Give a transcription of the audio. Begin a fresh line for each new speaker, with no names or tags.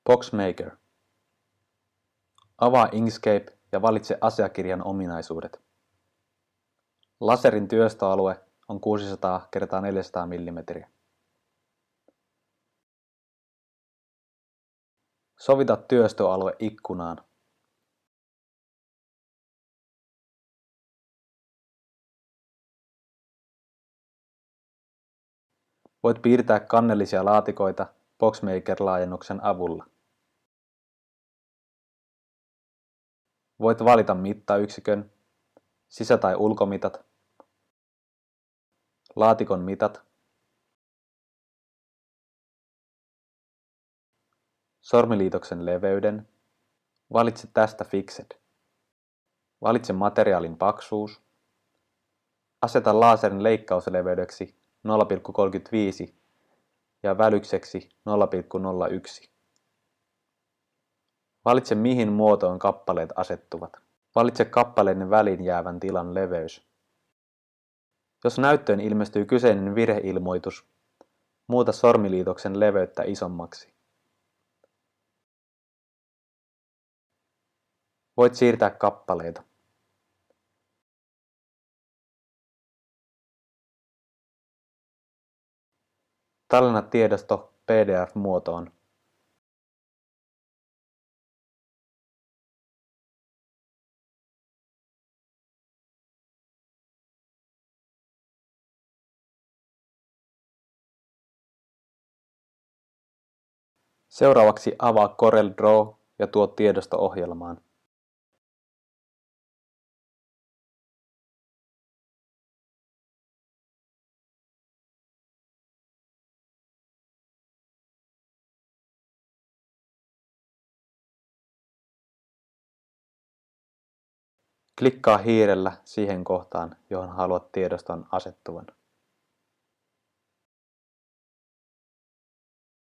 Boxmaker. Avaa Inkscape ja valitse asiakirjan ominaisuudet. Laserin työstöalue on 600 x 400 mm. Sovita työstöalue ikkunaan. Voit piirtää kannellisia laatikoita Boxmaker-laajennuksen avulla. Voit valita mittayksikön, sisä- tai ulkomitat, laatikon mitat, sormiliitoksen leveyden. Valitse tästä Fixed. Valitse materiaalin paksuus. Aseta laserin leikkausleveydeksi 0,35 ja välykseksi 0,01. Valitse mihin muotoon kappaleet asettuvat. Valitse kappaleiden väliin jäävän tilan leveys. Jos näyttöön ilmestyy kyseinen virheilmoitus, muuta sormiliitoksen leveyttä isommaksi. Voit siirtää kappaleita. Tallenna tiedosto PDF-muotoon. Seuraavaksi avaa Corel Draw ja tuo tiedosto ohjelmaan. Klikkaa hiirellä siihen kohtaan, johon haluat tiedoston asettuvan.